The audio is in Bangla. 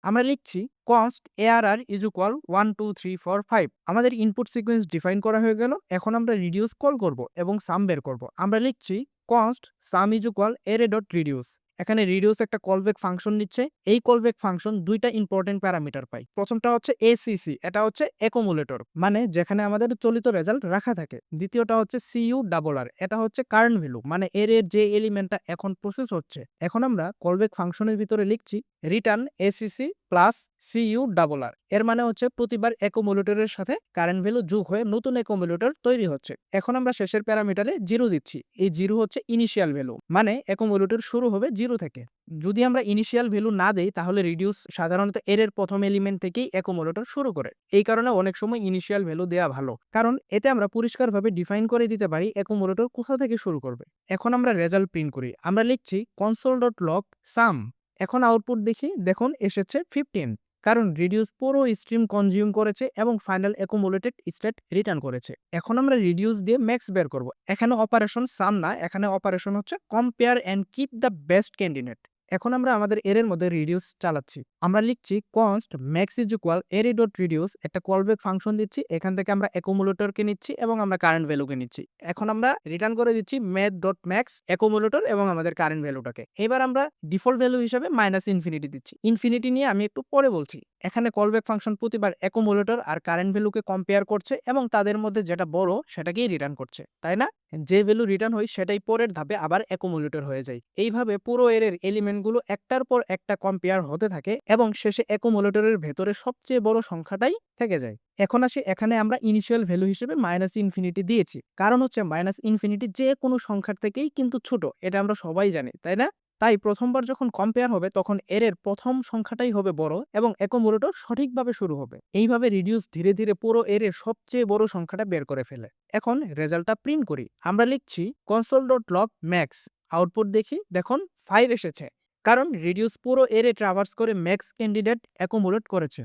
আমরা লিখছি const arr is equal 1 2 3 4 5। আমাদের ইনপুট সিকোয়েন্স ডিফাইন করা হয়ে গেল। এখন আমরা রিডিউস কল করব এবং সাম বের করব। আমরা লিখছি const sum is equal array.reduce। এখানে রিডিউস একটা কলব্যাক ফাংশন নিচ্ছে। এই কলব্যাক ফাংশন দুইটা ইম্পর্টেন্ট প্যারামিটার পাই। প্রথমটা হচ্ছে এসিসি, এটা হচ্ছে অ্যাকুমুলেটর, মানে যেখানে আমাদের চলিত রেজাল্ট রাখা থাকে। দ্বিতীয়টা হচ্ছে সিইউ ডাবল আর, এটা হচ্ছে কারেন্ট ভ্যালু, মানে এর যে এলিমেন্টটা এখন প্রসেস হচ্ছে। এখন আমরা কলব্যাক ফাংশনের ভিতরে লিখছি return ACC plus CU double R. এর মানে হচ্ছে প্রতিবার অ্যাকুমুলেটরের সাথে কারেন্ট ভ্যালু যোগ হয়ে নতুন অ্যাকুমুলেটর তৈরি হচ্ছে। এখন আমরা শেষের প্যারামিটারে জিরো দিচ্ছি। এই জিরো হচ্ছে ইনিশিয়াল ভ্যালু, মানে অ্যাকুমুলেটর শুরু হবে জিরো থেকে। যদি আমরা ইনিশিয়াল ভ্যালু না দেই তাহলে রিডিউস সাধারণত এর প্রথম এলিমেন্ট থেকেই অ্যাকুমুলেটর শুরু করে। এই কারণে অনেক সময় ইনিশিয়াল ভ্যালু দেওয়া ভালো, কারণ এতে আমরা পরিষ্কারভাবে ডিফাইন করে দিতে পারি অ্যাকুমুলেটর কোথা থেকে শুরু করবে। এখন আমরা রেজাল্ট প্রিন্ট করি। আমরা লিখছি console.log sum। এখন আউটপুট দেখি, দেখুন এসেছে 15, কারণ রিডিউস পুরো স্ট্রিম কনজিউম করেছে এবং ফাইনাল অ্যাকুমুলেটেড স্টেট রিটার্ন করেছে। এখন আমরা রিডিউস দিয়ে ম্যাক্স বের করব। এখানে অপারেশন সাম না, এখানে অপারেশন হচ্ছে compare and keep the best candidate. এখন আমরা আমাদের এর মধ্যে রিডিউস চালাচ্ছি। আমরা লিখছি const max is equal array.reduce, একটা কলব্যাক ফাংশন দিচ্ছি। এখান থেকে আমরা অ্যাকুমুলেটরকে নিচ্ছি এবং আমরা কারেন্ট ভ্যালুকে নিচ্ছি। এখন আমরা রিটার্ন করে দিচ্ছি math.max অ্যাকুমুলেটর এবং আমাদের কারেন্ট ভ্যালুটাকে। এবার আমরা ডিফল্ট ভ্যালু হিসেবে -ইনফিনিটি দিচ্ছি। ইনফিনিটি নিয়ে আমি একটু পরে বলছি। এখানে কলব্যাক ফাংশন প্রতিবার অ্যাকুমুলেটর আর কারেন্ট ভ্যালুকে কম্পেয়ার করছে এবং তাদের মধ্যে যেটা বড় সেটাকেই রিটার্ন করছে, তাই না? যে ভ্যালু রিটার্ন হয় সেটাই পরের ধাপে আবার অ্যাকুমুলেটর হয়ে যায়। এইভাবে পুরো এর এলিমেন্টগুলো একটার পর একটা কম্পেয়ার হতে থাকে এবং শেষে অ্যাকুমুলেটরের ভেতরে সবচেয়ে বড় সংখ্যাটাই থেকে যায়। এখন আসি, এখানে আমরা ইনিশিয়াল ভ্যালু হিসেবে -ইনফিনিটি দিয়েছি, কারণ হচ্ছে -ইনফিনিটি যে কোনো সংখ্যার থেকেই কিন্তু ছোট, এটা আমরা সবাই জানি, তাই না? তাই প্রথমবার যখন কম্পেয়ার হবে তখন এর প্রথম সংখ্যাটাই হবে বড় এবং অ্যাকুমুলেটর সঠিকভাবে শুরু হবে। এইভাবে রিডিউস ধীরে ধীরে পুরো এর সবচেয়ে বড় সংখ্যাটা বের করে ফেলে। এখন রেজাল্টটা প্রিন্ট করি। আমরা লিখছি console.log max। আউটপুট দেখি, দেখুন 5 এসেছে, কারণ রিডিউস পুরো এরে ট্রাভার্স করে ম্যাক্স ক্যান্ডিডেট অ্যাকুমুলেট করেছে।